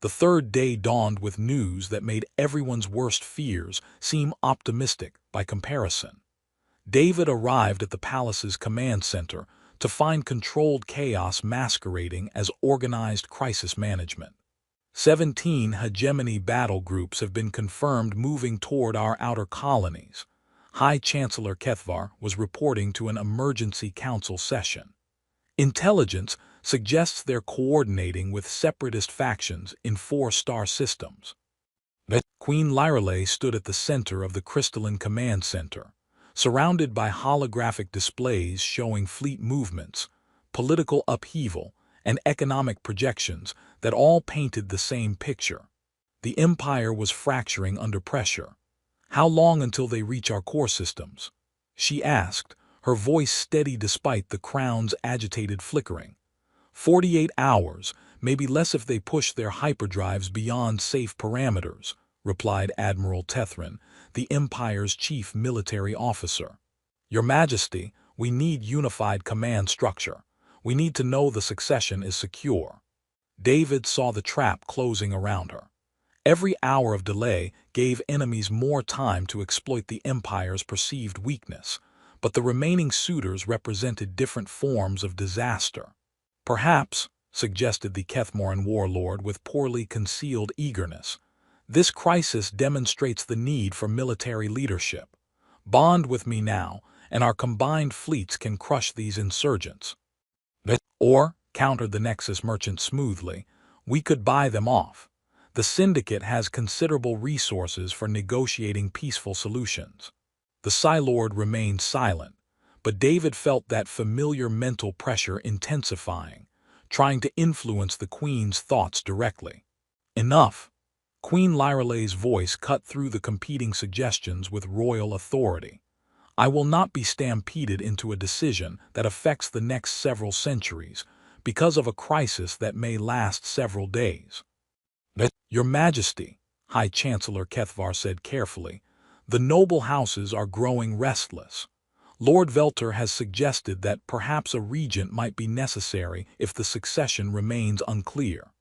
The third day dawned with news that made everyone's worst fears seem optimistic by comparison. David arrived at the palace's command center to find controlled chaos masquerading as organized crisis management. 17 hegemony battle groups have been confirmed moving toward our outer colonies. High Chancellor Kethvar was reporting to an emergency council session. Intelligence suggests they're coordinating with separatist factions in 4-star systems. Queen Lyrelay stood at the center of the crystalline command center, surrounded by holographic displays showing fleet movements, political upheaval, and economic projections that all painted the same picture. The Empire was fracturing under pressure. "How long until they reach our core systems?" she asked, her voice steady despite the crown's agitated flickering. 48 hours, maybe less if they push their hyperdrives beyond safe parameters, replied Admiral Tethrin, the Empire's chief military officer. "Your Majesty, we need unified command structure. We need to know the succession is secure." David saw the trap closing around her. Every hour of delay gave enemies more time to exploit the Empire's perceived weakness, but the remaining suitors represented different forms of disaster. "Perhaps," suggested the Kethmoran warlord with poorly concealed eagerness, "this crisis demonstrates the need for military leadership. Bond with me now, and our combined fleets can crush these insurgents." "Or," countered the Nexus merchant smoothly, "we could buy them off. The Syndicate has considerable resources for negotiating peaceful solutions." The Psi-Lord remained silent, but David felt that familiar mental pressure intensifying, trying to influence the Queen's thoughts directly. "Enough!" Queen Lyrelay's voice cut through the competing suggestions with royal authority. "I will not be stampeded into a decision that affects the next several centuries because of a crisis that may last several days." "Your Majesty," High Chancellor Kethvar said carefully, "the noble houses are growing restless. Lord Velter has suggested that perhaps a regent might be necessary if the succession remains unclear."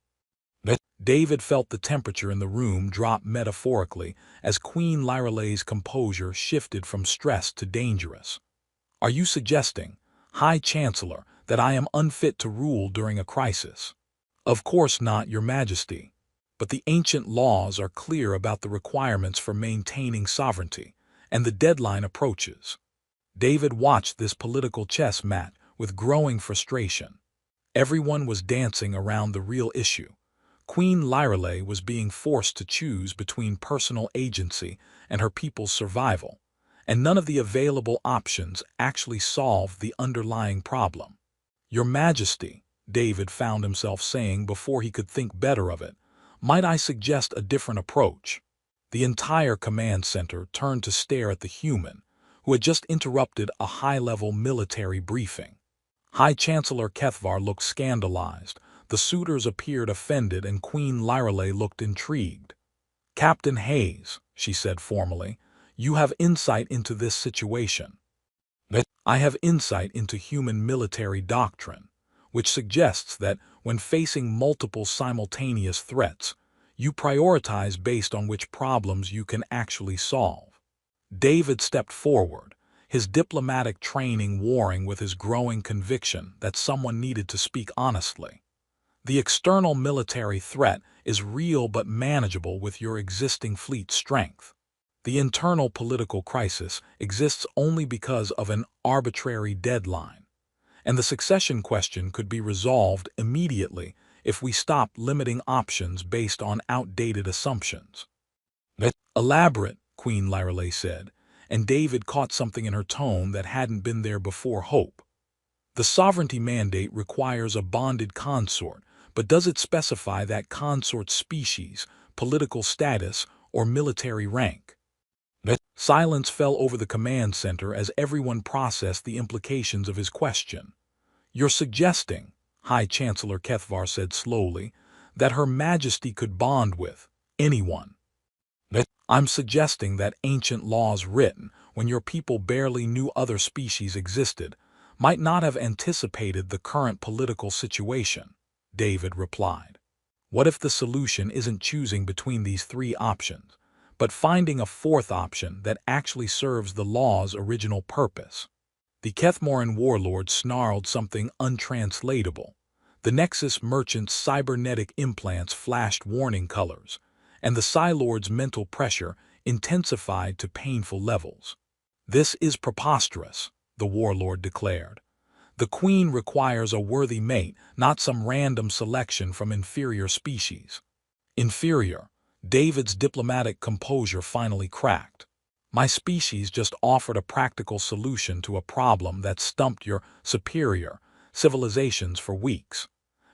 David felt the temperature in the room drop metaphorically as Queen Lyrelay's composure shifted from stress to dangerous. "Are you suggesting, High Chancellor, that I am unfit to rule during a crisis?" "Of course not, Your Majesty. But the ancient laws are clear about the requirements for maintaining sovereignty, and the deadline approaches." David watched this political chess match with growing frustration. Everyone was dancing around the real issue. Queen Lyrelay was being forced to choose between personal agency and her people's survival, and none of the available options actually solved the underlying problem. "Your Majesty," David found himself saying before he could think better of it, "might I suggest a different approach?" The entire command center turned to stare at the human, who had just interrupted a high-level military briefing. High Chancellor Kethvar looked scandalized, the suitors appeared offended, and Queen Lyrelay looked intrigued. "Captain Hayes," she said formally, "you have insight into this situation." "I have insight into human military doctrine, which suggests that when facing multiple simultaneous threats, you prioritize based on which problems you can actually solve." David stepped forward, his diplomatic training warring with his growing conviction that someone needed to speak honestly. "The external military threat is real but manageable with your existing fleet strength. The internal political crisis exists only because of an arbitrary deadline, and the succession question could be resolved immediately if we stop limiting options based on outdated assumptions." "Elaborate," Queen Lyrelay said, and David caught something in her tone that hadn't been there before: hope. "The sovereignty mandate requires a bonded consort, but does it specify that consort's species, political status, or military rank?" Silence fell over the command center as everyone processed the implications of his question. "You're suggesting," High Chancellor Kethvar said slowly, "that Her Majesty could bond with anyone." "I'm suggesting that ancient laws written when your people barely knew other species existed might not have anticipated the current political situation," David replied. What if the solution isn't choosing between these three options, but finding a fourth option that actually serves the law's original purpose? The Kethmoran warlord snarled something untranslatable. The Nexus merchant's cybernetic implants flashed warning colors, and the Psi-Lord's mental pressure intensified to painful levels. "This is preposterous," the warlord declared. "The Queen requires a worthy mate, not some random selection from inferior species." Inferior? David's diplomatic composure finally cracked. "My species just offered a practical solution to a problem that stumped your superior civilizations for weeks.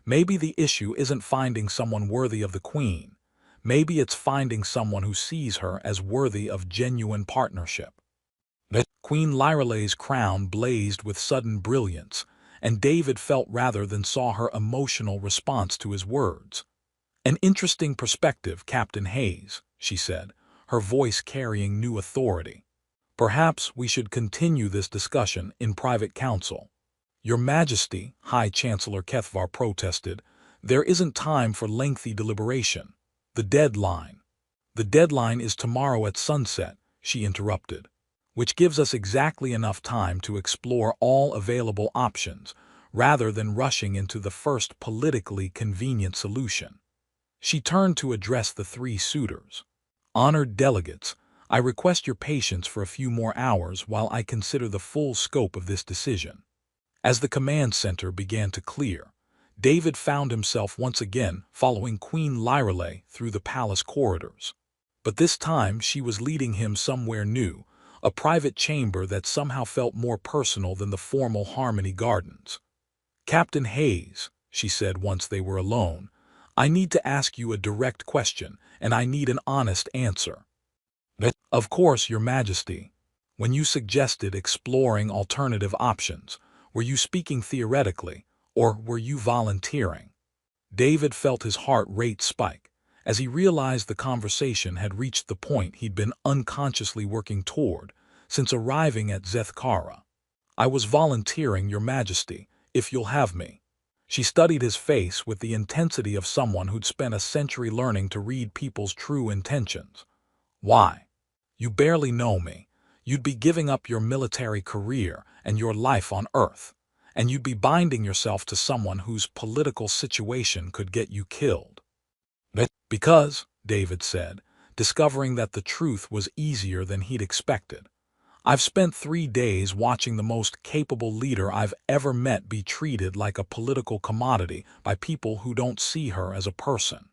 Maybe the issue isn't finding someone worthy of the Queen. Maybe it's finding someone who sees her as worthy of genuine partnership." Queen Lyrale's crown blazed with sudden brilliance, and David felt rather than saw her emotional response to his words. "An interesting perspective, Captain Hayes," she said, her voice carrying new authority. "Perhaps we should continue this discussion in private council." "Your Majesty," High Chancellor Kethvar protested, "there isn't time for lengthy deliberation. The deadline." "The deadline is tomorrow at sunset," she interrupted, "which gives us exactly enough time to explore all available options, rather than rushing into the first politically convenient solution." She turned to address the three suitors. "Honored delegates, I request your patience for a few more hours while I consider the full scope of this decision." As the command center began to clear, David found himself once again following Queen Lyrale through the palace corridors. But this time she was leading him somewhere new, a private chamber that somehow felt more personal than the formal Harmony Gardens. "Captain Hayes," she said once they were alone, "I need to ask you a direct question, and I need an honest answer." "Of course, Your Majesty. When you suggested exploring alternative options, were you speaking theoretically, or were you volunteering?" David felt his heart rate spike as he realized the conversation had reached the point he'd been unconsciously working toward since arriving at Zethkara. "I was volunteering, Your Majesty, if you'll have me." She studied his face with the intensity of someone who'd spent a century learning to read people's true intentions. "Why? You barely know me. You'd be giving up your military career and your life on Earth, and you'd be binding yourself to someone whose political situation could get you killed." "Because," David said, discovering that the truth was easier than he'd expected, "I've spent 3 days watching the most capable leader I've ever met be treated like a political commodity by people who don't see her as a person.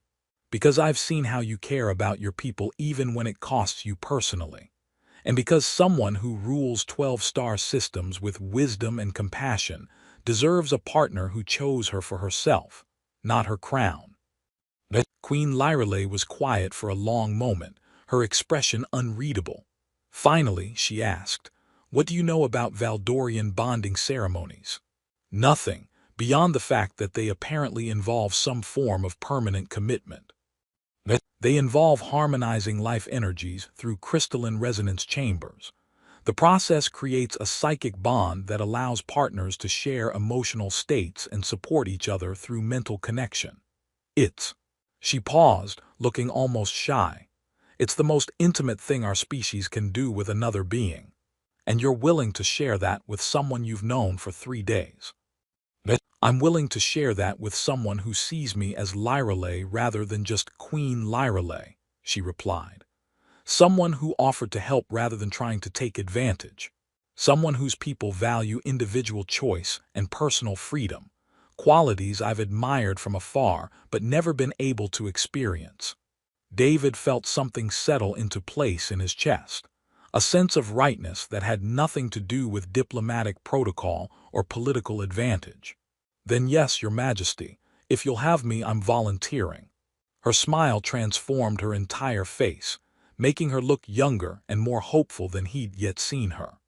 Because I've seen how you care about your people even when it costs you personally. And because someone who rules 12-star systems with wisdom and compassion deserves a partner who chose her for herself, not her crown." Queen Lyrale was quiet for a long moment, her expression unreadable. Finally, she asked, "What do you know about Valdorian bonding ceremonies?" "Nothing, beyond the fact that they apparently involve some form of permanent commitment. They involve harmonizing life energies through crystalline resonance chambers. The process creates a psychic bond that allows partners to share emotional states and support each other through mental connection. It's..." She paused, looking almost shy. "It's the most intimate thing our species can do with another being. And you're willing to share that with someone you've known for 3 days." "I'm willing to share that with someone who sees me as Lyrale rather than just Queen Lyrale," she replied. "Someone who offered to help rather than trying to take advantage. Someone whose people value individual choice and personal freedom, qualities I've admired from afar but never been able to experience." David felt something settle into place in his chest, a sense of rightness that had nothing to do with diplomatic protocol or political advantage. "Then yes, Your Majesty, if you'll have me, I'm volunteering." Her smile transformed her entire face, making her look younger and more hopeful than he'd yet seen her.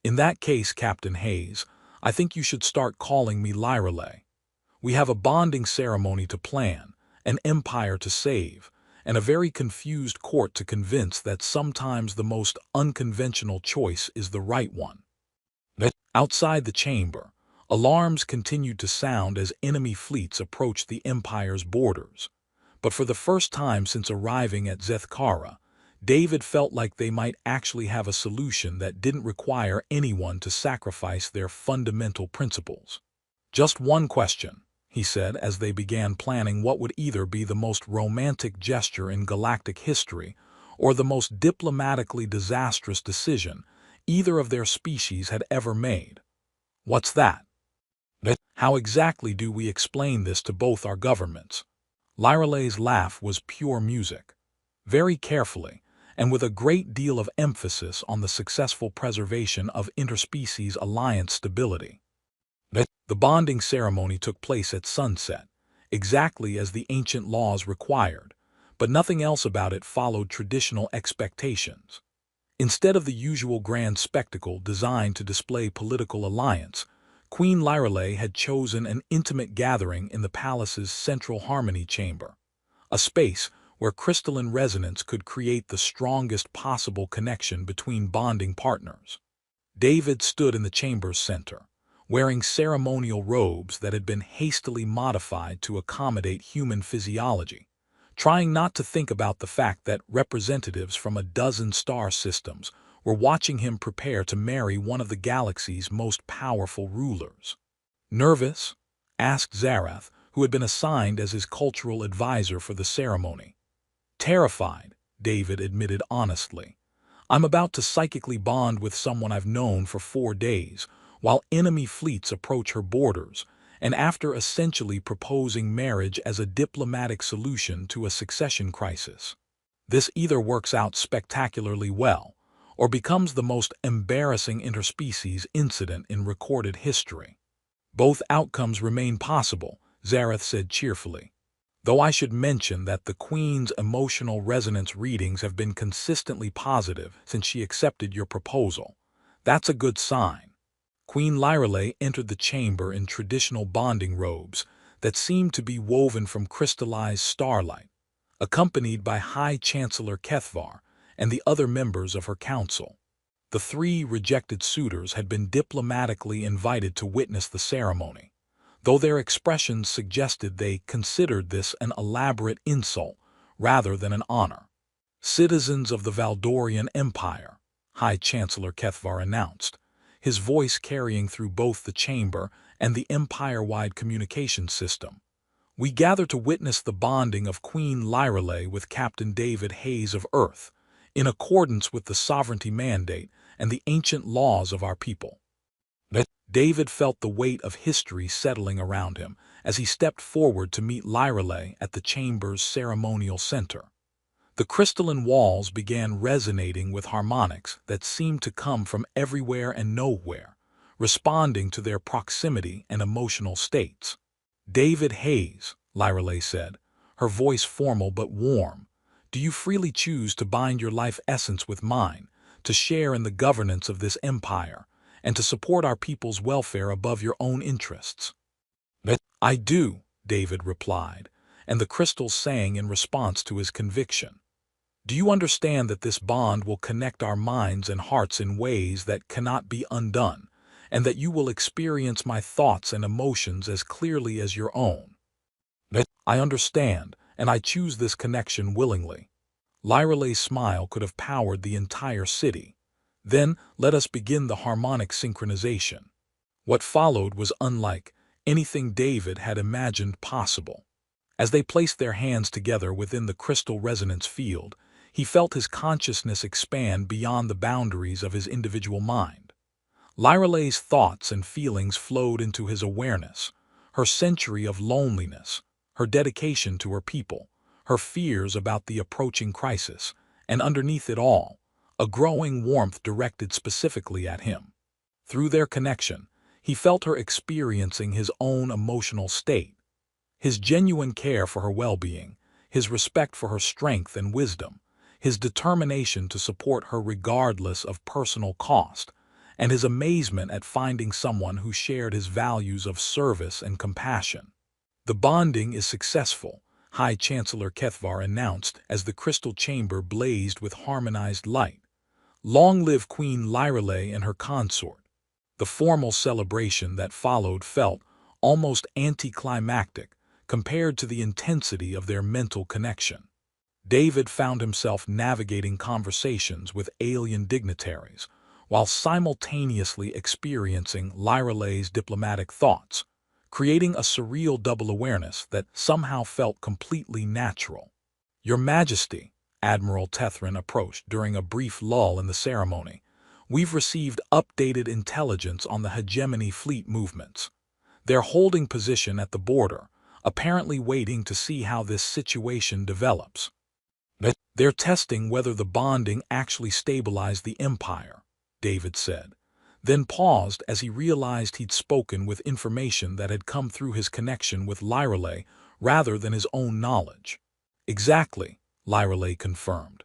"In that case, Captain Hayes, I think you should start calling me Lyrale. We have a bonding ceremony to plan, an empire to save, and a very confused court to convince that sometimes the most unconventional choice is the right one." Outside the chamber, alarms continued to sound as enemy fleets approached the Empire's borders. But for the first time since arriving at Zethkara, David felt like they might actually have a solution that didn't require anyone to sacrifice their fundamental principles. "Just one question," he said as they began planning what would either be the most romantic gesture in galactic history or the most diplomatically disastrous decision either of their species had ever made. "What's that?" "How exactly do we explain this to both our governments?" Lyralay's laugh was pure music. Very carefully, and with a great deal of emphasis on the successful preservation of interspecies alliance stability. The bonding ceremony took place at sunset, exactly as the ancient laws required, but nothing else about it followed traditional expectations. Instead of the usual grand spectacle designed to display political alliance, Queen Lyralay had chosen an intimate gathering in the palace's central harmony chamber, a space where crystalline resonance could create the strongest possible connection between bonding partners. David stood in the chamber's center, wearing ceremonial robes that had been hastily modified to accommodate human physiology, trying not to think about the fact that representatives from a dozen star systems were watching him prepare to marry one of the galaxy's most powerful rulers. "Nervous?" asked Zarath, who had been assigned as his cultural advisor for the ceremony. "Terrified," David admitted honestly. "I'm about to psychically bond with someone I've known for 4 days, while enemy fleets approach her borders, and after essentially proposing marriage as a diplomatic solution to a succession crisis. This either works out spectacularly well, or becomes the most embarrassing interspecies incident in recorded history." "Both outcomes remain possible," Zarath said cheerfully. "Though I should mention that the Queen's emotional resonance readings have been consistently positive since she accepted your proposal. That's a good sign." Queen Lyralay entered the chamber in traditional bonding robes that seemed to be woven from crystallized starlight, accompanied by High Chancellor Kethvar and the other members of her council. The 3 rejected suitors had been diplomatically invited to witness the ceremony, though their expressions suggested they considered this an elaborate insult rather than an honor. "Citizens of the Valdorian Empire," High Chancellor Kethvar announced, his voice carrying through both the chamber and the empire-wide communication system. "We gather to witness the bonding of Queen Lyralay with Captain David Hayes of Earth, in accordance with the sovereignty mandate and the ancient laws of our people." David felt the weight of history settling around him as he stepped forward to meet Lyralay at the chamber's ceremonial center. The crystalline walls began resonating with harmonics that seemed to come from everywhere and nowhere, responding to their proximity and emotional states. "David Hayes," Lyralay said, her voice formal but warm, "do you freely choose to bind your life essence with mine, to share in the governance of this empire, and to support our people's welfare above your own interests?" "I do," David replied, and the crystals sang in response to his conviction. "Do you understand that this bond will connect our minds and hearts in ways that cannot be undone, and that you will experience my thoughts and emotions as clearly as your own?" "I understand, and I choose this connection willingly." Lyralay's smile could have powered the entire city. "Then let us begin the harmonic synchronization." What followed was unlike anything David had imagined possible. As they placed their hands together within the crystal resonance field, he felt his consciousness expand beyond the boundaries of his individual mind. Lyralay's thoughts and feelings flowed into his awareness, her century of loneliness, her dedication to her people, her fears about the approaching crisis, and underneath it all, a growing warmth directed specifically at him. Through their connection, he felt her experiencing his own emotional state, his genuine care for her well-being, his respect for her strength and wisdom, his determination to support her regardless of personal cost, and his amazement at finding someone who shared his values of service and compassion. "The bonding is successful," High Chancellor Kethvar announced as the crystal chamber blazed with harmonized light. "Long live Queen Lyralay and her consort." The formal celebration that followed felt almost anticlimactic, compared to the intensity of their mental connection. David found himself navigating conversations with alien dignitaries, while simultaneously experiencing Lyralay's diplomatic thoughts, creating a surreal double awareness that somehow felt completely natural. "Your Majesty," Admiral Tethrin approached during a brief lull in the ceremony, "we've received updated intelligence on the hegemony fleet movements. They're holding position at the border, apparently waiting to see how this situation develops. They're testing whether the bonding actually stabilized the Empire," David said, then paused as he realized he'd spoken with information that had come through his connection with Lyralay rather than his own knowledge. "Exactly," Lyralay confirmed,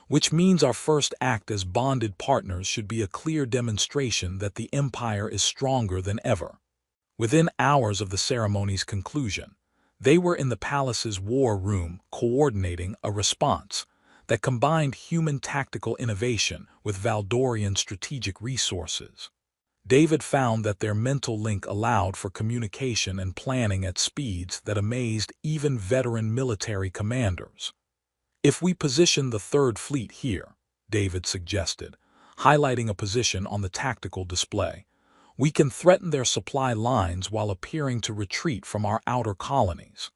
"which means our first act as bonded partners should be a clear demonstration that the Empire is stronger than ever." Within hours of the ceremony's conclusion, they were in the palace's war room coordinating a response that combined human tactical innovation with Valdorian strategic resources. David found that their mental link allowed for communication and planning at speeds that amazed even veteran military commanders. "If we position the Third Fleet here," David suggested, highlighting a position on the tactical display, "we can threaten their supply lines while appearing to retreat from our outer colonies."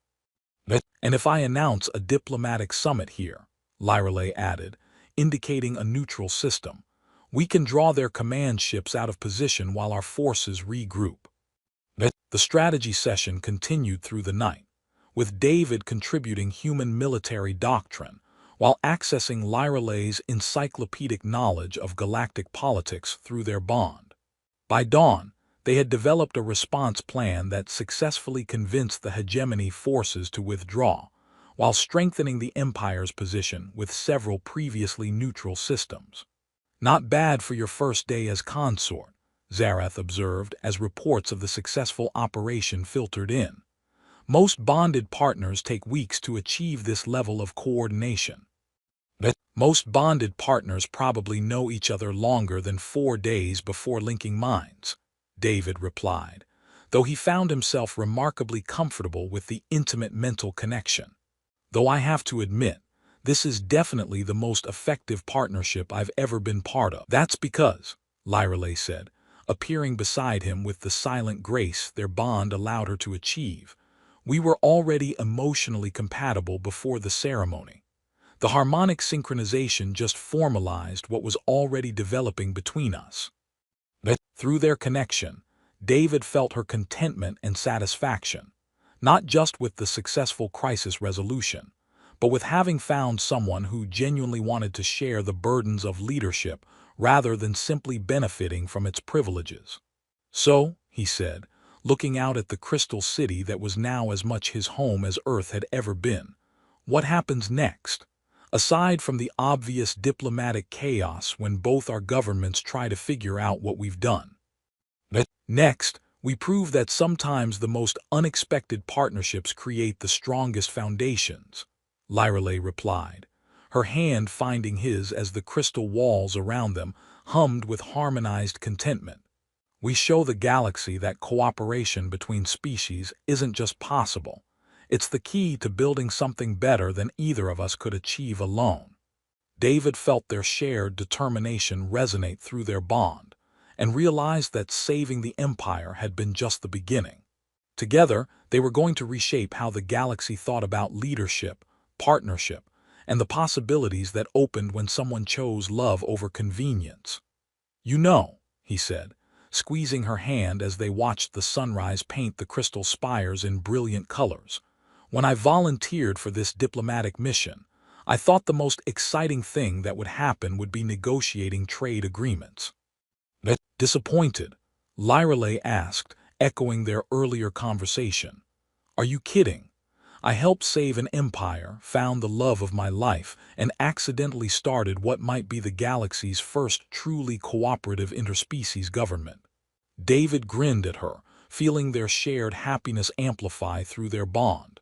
"And if I announce a diplomatic summit here," Lyralay added, indicating a neutral system, "we can draw their command ships out of position while our forces regroup." The strategy session continued through the night, with David contributing human military doctrine while accessing Lyralay's encyclopedic knowledge of galactic politics through their bond. By dawn, they had developed a response plan that successfully convinced the hegemony forces to withdraw, while strengthening the Empire's position with several previously neutral systems. "Not bad for your first day as consort," Zarath observed as reports of the successful operation filtered in. "Most bonded partners take weeks to achieve this level of coordination." "Most bonded partners probably know each other longer than 4 days before linking minds," David replied, though he found himself remarkably comfortable with the intimate mental connection. "Though I have to admit, this is definitely the most effective partnership I've ever been part of." "That's because," Lyralay said, appearing beside him with the silent grace their bond allowed her to achieve, "we were already emotionally compatible before the ceremony. The harmonic synchronization just formalized what was already developing between us." Through their connection, David felt her contentment and satisfaction, not just with the successful crisis resolution, but with having found someone who genuinely wanted to share the burdens of leadership rather than simply benefiting from its privileges. "So," he said, looking out at the crystal city that was now as much his home as Earth had ever been, "what happens next? Aside from the obvious diplomatic chaos when both our governments try to figure out what we've done." "Next, we prove that sometimes the most unexpected partnerships create the strongest foundations," Lyralay replied, her hand finding his as the crystal walls around them hummed with harmonized contentment. "We show the galaxy that cooperation between species isn't just possible. It's the key to building something better than either of us could achieve alone." David felt their shared determination resonate through their bond, and realized that saving the Empire had been just the beginning. Together, they were going to reshape how the galaxy thought about leadership, partnership, and the possibilities that opened when someone chose love over convenience. "You know," he said, squeezing her hand as they watched the sunrise paint the crystal spires in brilliant colors, "when I volunteered for this diplomatic mission, I thought the most exciting thing that would happen would be negotiating trade agreements." "Disappointed?" Lyralay asked, echoing their earlier conversation. "Are you kidding? I helped save an empire, found the love of my life, and accidentally started what might be the galaxy's first truly cooperative interspecies government." David grinned at her, feeling their shared happiness amplify through their bond.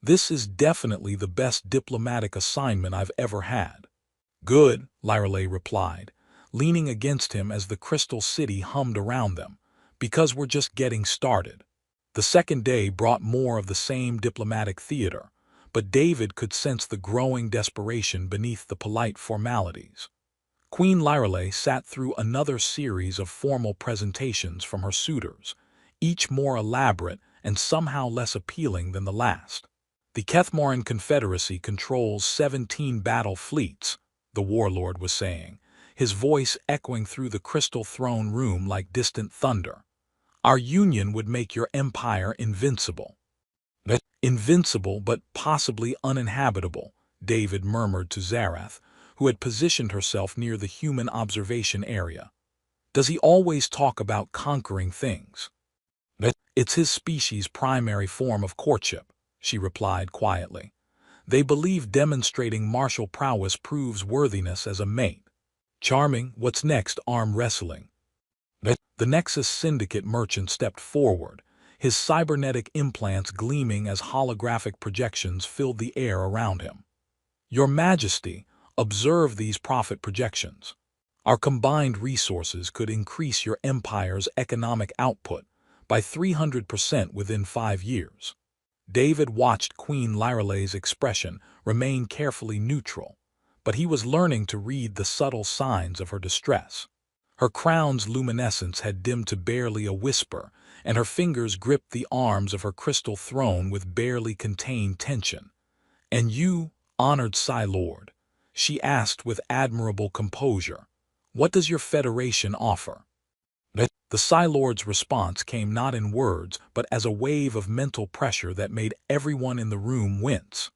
"This is definitely the best diplomatic assignment I've ever had." "Good," Lyralay replied, leaning against him as the crystal city hummed around them, "because we're just getting started." The second day brought more of the same diplomatic theater, but David could sense the growing desperation beneath the polite formalities. Queen Lyrale sat through another series of formal presentations from her suitors, each more elaborate and somehow less appealing than the last. The Kethmoran Confederacy controls 17 battle fleets, the warlord was saying, his voice echoing through the crystal throne room like distant thunder. Our union would make your empire invincible. Invincible but possibly uninhabitable, David murmured to Zarath, who had positioned herself near the human observation area. Does he always talk about conquering things? It's his species' primary form of courtship, she replied quietly. They believe demonstrating martial prowess proves worthiness as a mate. Charming, what's next? Arm wrestling. The Nexus Syndicate merchant stepped forward, his cybernetic implants gleaming as holographic projections filled the air around him. Your Majesty, observe these profit projections. Our combined resources could increase your empire's economic output by 300% within 5 years. David watched Queen Lyrale's expression remain carefully neutral, but he was learning to read the subtle signs of her distress. Her crown's luminescence had dimmed to barely a whisper, and her fingers gripped the arms of her crystal throne with barely contained tension. "And you, honored Psi Lord," she asked with admirable composure, "what does your federation offer?" The Psi Lord's response came not in words, but as a wave of mental pressure that made everyone in the room wince.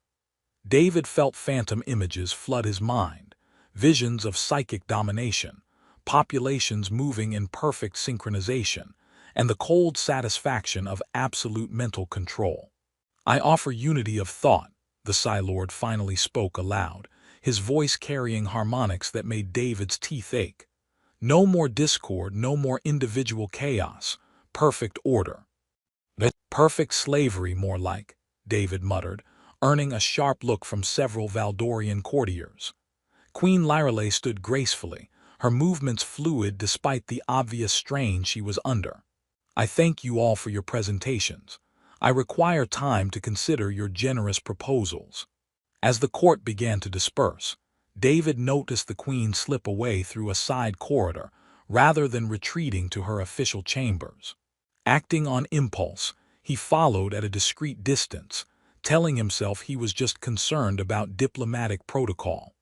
David felt phantom images flood his mind, visions of psychic domination, populations moving in perfect synchronization, and the cold satisfaction of absolute mental control. "I offer unity of thought," the Psi Lord finally spoke aloud, his voice carrying harmonics that made David's teeth ache. "No more discord, no more individual chaos, perfect order." "Perfect slavery, more like," David muttered, earning a sharp look from several Valdorian courtiers. Queen Lyrale stood gracefully, her movements fluid despite the obvious strain she was under. "I thank you all for your presentations. I require time to consider your generous proposals." As the court began to disperse, David noticed the Queen slip away through a side corridor rather than retreating to her official chambers. Acting on impulse, he followed at a discreet distance, telling himself he was just concerned about diplomatic protocol.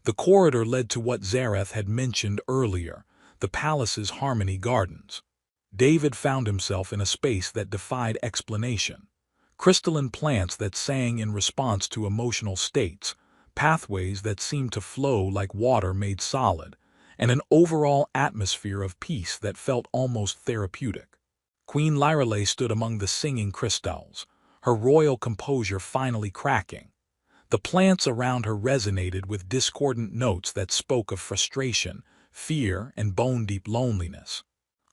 The corridor led to what Zarath had mentioned earlier, the palace's Harmony Gardens. David found himself in a space that defied explanation. Crystalline plants that sang in response to emotional states, pathways that seemed to flow like water made solid, and an overall atmosphere of peace that felt almost therapeutic. Queen Lyrale stood among the singing crystals, her royal composure finally cracking. The plants around her resonated with discordant notes that spoke of frustration, fear, and bone-deep loneliness.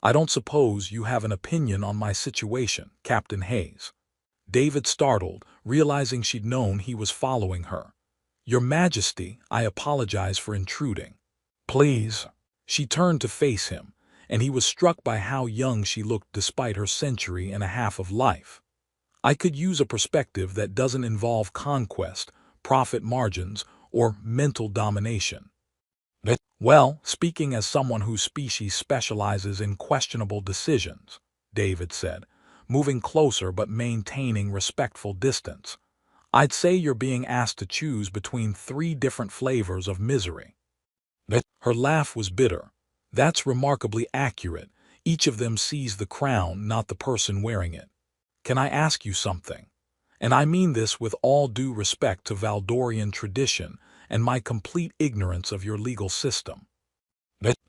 "I don't suppose you have an opinion on my situation, Captain Hayes." David startled, realizing she'd known he was following her. "Your Majesty, I apologize for intruding." "Please." She turned to face him, and he was struck by how young she looked despite her century and a half of life. "I could use a perspective that doesn't involve conquest, profit margins, or mental domination." "Well, speaking as someone whose species specializes in questionable decisions," David said, moving closer but maintaining respectful distance, "I'd say you're being asked to choose between 3 different flavors of misery." Her laugh was bitter. "That's remarkably accurate. Each of them sees the crown, not the person wearing it. Can I ask you something? And I mean this with all due respect to Valdorian tradition and my complete ignorance of your legal system."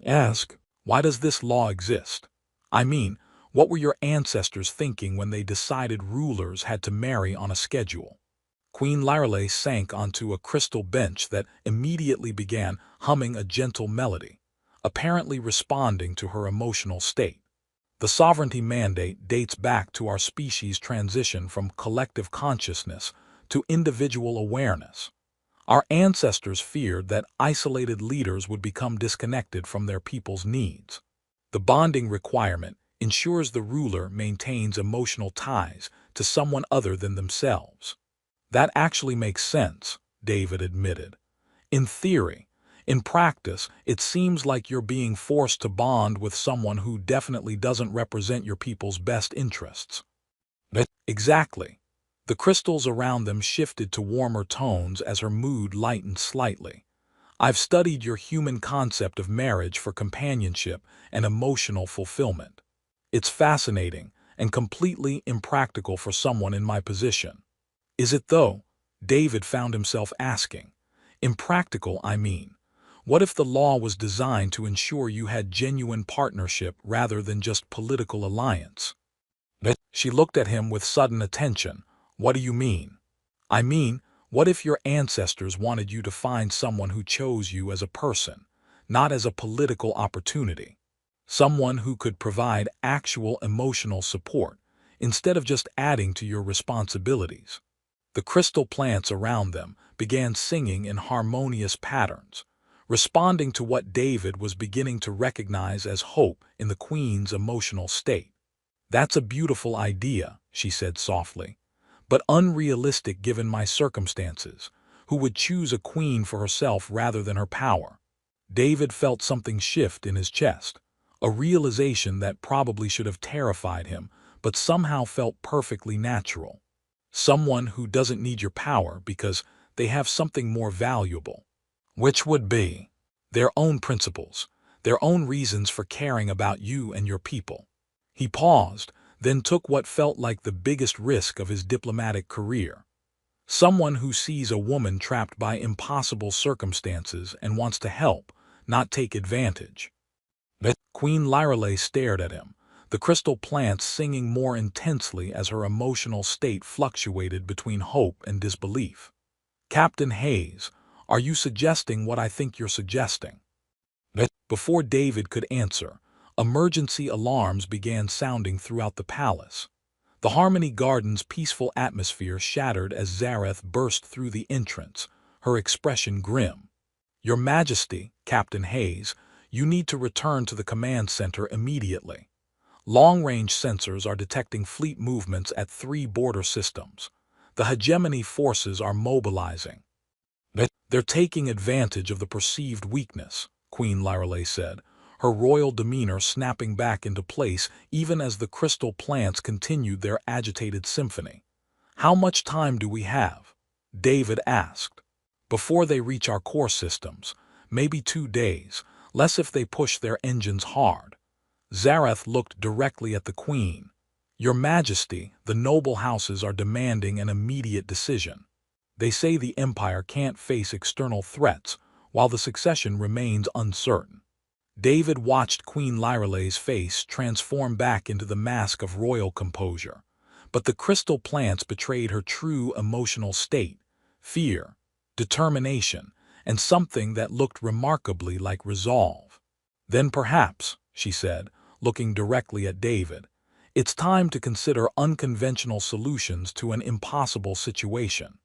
"Ask. Why does this law exist? I mean, what were your ancestors thinking when they decided rulers had to marry on a schedule?" Queen Lyrale sank onto a crystal bench that immediately began humming a gentle melody, apparently responding to her emotional state. "The sovereignty mandate dates back to our species' transition from collective consciousness to individual awareness. Our ancestors feared that isolated leaders would become disconnected from their people's needs. The bonding requirement, ensures the ruler maintains emotional ties to someone other than themselves. That actually makes sense, David admitted. In theory. In practice, it seems like you're being forced to bond with someone who definitely doesn't represent your people's best interests. Exactly. The crystals around them shifted to warmer tones as her mood lightened slightly. I've studied your human concept of marriage for companionship and emotional fulfillment. It's fascinating and completely impractical for someone in my position. Is it though? David found himself asking. Impractical, I mean. What if the law was designed to ensure you had genuine partnership rather than just political alliance? She looked at him with sudden attention. What do you mean? I mean, what if your ancestors wanted you to find someone who chose you as a person, not as a political opportunity? Someone who could provide actual emotional support, instead of just adding to your responsibilities. The crystal plants around them began singing in harmonious patterns, responding to what David was beginning to recognize as hope in the Queen's emotional state. That's a beautiful idea, she said softly, but unrealistic given my circumstances. Who would choose a queen for herself rather than her power? David felt something shift in his chest, a realization that probably should have terrified him, but somehow felt perfectly natural. Someone who doesn't need your power because they have something more valuable. Which would be their own principles, their own reasons for caring about you and your people. He paused, then took what felt like the biggest risk of his diplomatic career. Someone who sees a woman trapped by impossible circumstances and wants to help, not take advantage. Queen Lyrelei stared at him, the crystal plants singing more intensely as her emotional state fluctuated between hope and disbelief. Captain Hayes, are you suggesting what I think you're suggesting? Before David could answer, emergency alarms began sounding throughout the palace. The Harmony Garden's peaceful atmosphere shattered as Zareth burst through the entrance, her expression grim. Your Majesty, Captain Hayes, you need to return to the command center immediately. Long-range sensors are detecting fleet movements at 3 border systems. The hegemony forces are mobilizing. They're taking advantage of the perceived weakness, Queen Lyrelei said, her royal demeanor snapping back into place even as the crystal plants continued their agitated symphony. How much time do we have? David asked. Before they reach our core systems, maybe 2 days, less if they push their engines hard. Zareth looked directly at the Queen. Your Majesty, the noble houses are demanding an immediate decision. They say the Empire can't face external threats, while the succession remains uncertain. David watched Queen Lyrelei's face transform back into the mask of royal composure, but the crystal plants betrayed her true emotional state, fear, determination, and something that looked remarkably like resolve. Then perhaps, she said, looking directly at David, it's time to consider unconventional solutions to an impossible situation.